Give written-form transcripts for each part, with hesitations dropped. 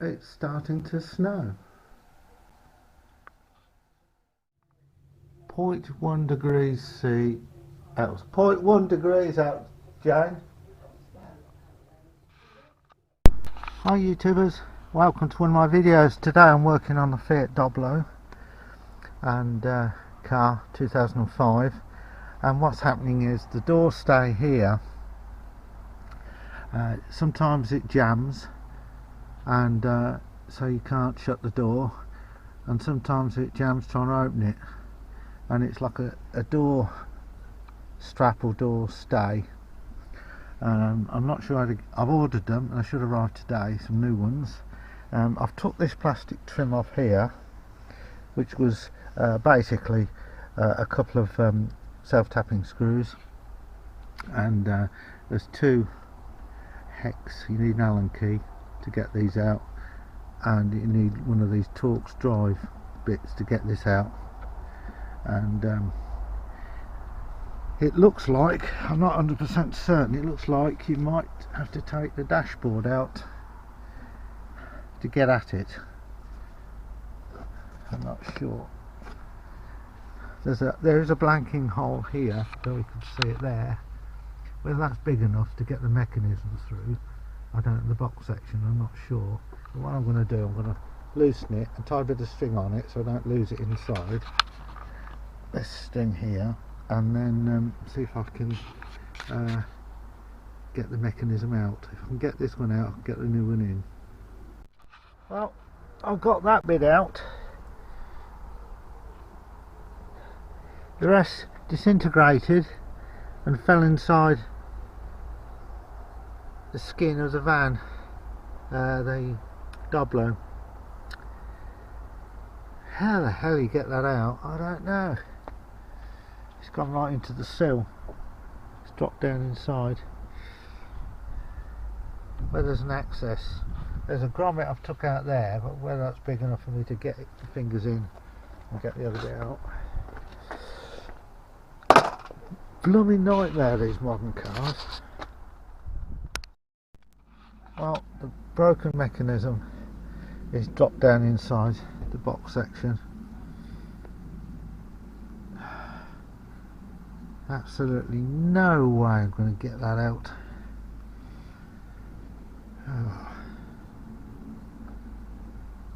it's starting to snow. 0.1 degrees C. That was 0.1 degrees out, Jane. Hi YouTubers, welcome to one of my videos. Today I'm working on the Fiat Doblo and car 2005, and what's happening is the doors stay here. Sometimes it jams and so you can't shut the door, and sometimes it jams trying to open it, and it's like a door strap or door stay. I'm not sure how to, I've ordered them and I should arrive today, some new ones. I've took this plastic trim off here, which was basically a couple of self-tapping screws, and there's two hex. You need an Allen key to get these out, and you need one of these Torx drive bits to get this out. And it looks like, I'm not 100% certain, it looks like you might have to take the dashboard out to get at it. I'm not sure. There is a blanking hole here, so we can see it there. Whether that's big enough to get the mechanism through, I don't know, the box section, I'm not sure. But what I'm going to do, I'm going to loosen it and tie a bit of string on it so I don't lose it inside. This string here, and then see if I can get the mechanism out. If I can get this one out, I can get the new one in. Well, I've got that bit out. The rest disintegrated and fell inside the skin of the van, the Doblo. How the hell you get that out, I don't know. It's gone right into the sill. It's dropped down inside. Where there's an access, there's a grommet I've took out there, but whether that's big enough for me to get the fingers in and get the other bit out. Blooming nightmare, these modern cars. Well, the broken mechanism is dropped down inside the box section. Absolutely no way I'm going to get that out. Oh.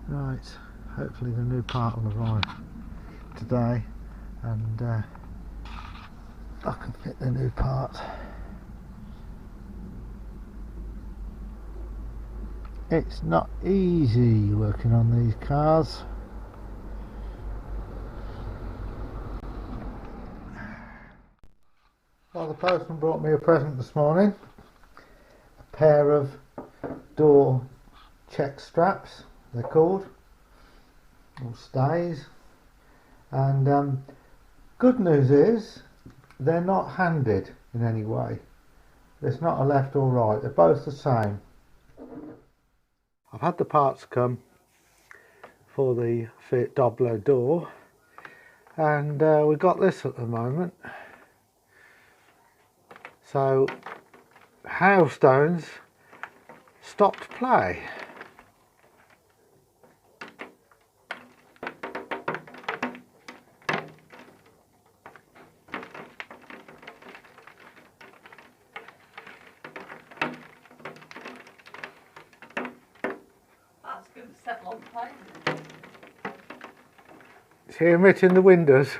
Right, hopefully the new part will arrive today, and I can fit the new part. It's not easy working on these cars. Well, the postman brought me a present this morning. A pair of door check straps, they're called, or stays. And good news is they're not handed in any way. There's not a left or right, they're both the same. I've had the parts come for the Fiat Doblo door, and we've got this at the moment. So hailstones stopped play. That's going to settle on play. See him in the windows.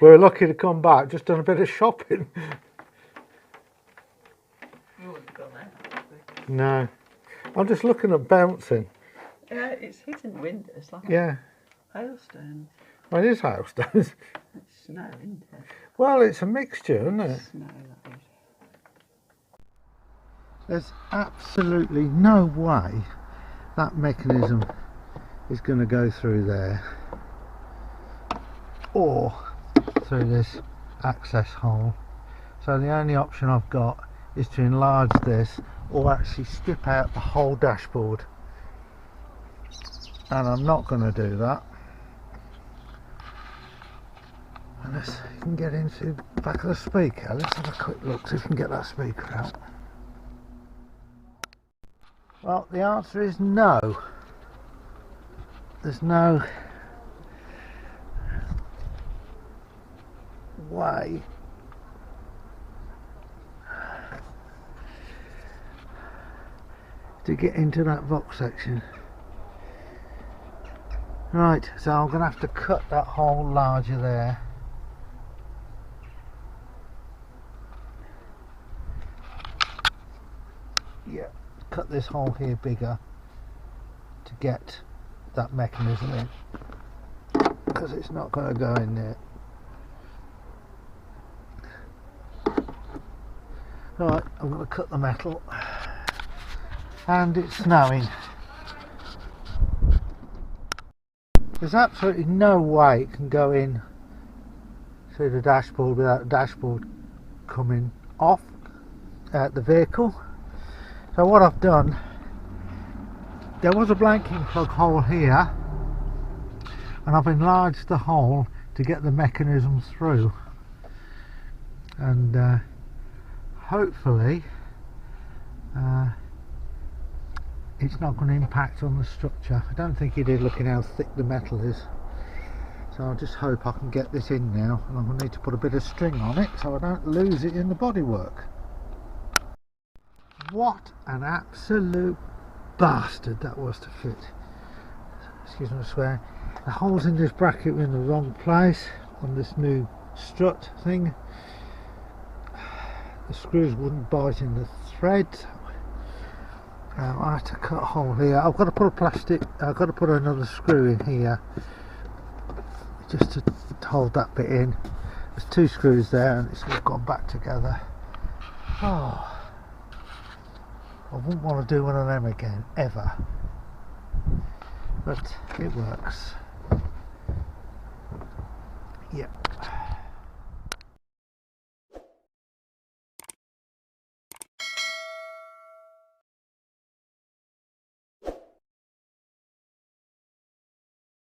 We're lucky to come back, just done a bit of shopping. We wouldn't have gone out. No. I'm just looking at bouncing. Yeah, it's hitting windows like hailstones. Well, it is hailstones. It's snow, isn't it? Well, it's a mixture, isn't it? Snow, that is. There's absolutely no way that mechanism is going to go through there, or through this access hole. So the only option I've got is to enlarge this, or actually strip out the whole dashboard, and I'm not going to do that. unless you can get into the back of the speaker. Let's have a quick look, see if we can get that speaker out. Well, the answer is no. There's no way to get into that box section. Right, so I'm going to have to cut that hole larger there. Yeah, cut this hole here bigger to get that mechanism in, because it's not going to go in there. Right, I'm going to cut the metal, and it's snowing. There's absolutely no way it can go in through the dashboard without the dashboard coming off the vehicle. So what I've done, there was a blanking plug hole here, and I've enlarged the hole to get the mechanism through, and hopefully it's not going to impact on the structure. I don't think it is, looking how thick the metal is. So I just hope I can get this in now, and I'm going to need to put a bit of string on it so I don't lose it in the bodywork. What an absolute bastard that was to fit. Excuse my swearing. The holes in this bracket were in the wrong place on this new strut thing. The screws wouldn't bite in the thread. I have to cut a hole here. I've got to put I've got to put another screw in here just to hold that bit in. There's two screws there, and it's all gone back together. Oh, I wouldn't want to do one of them again, ever. But it works. Yep.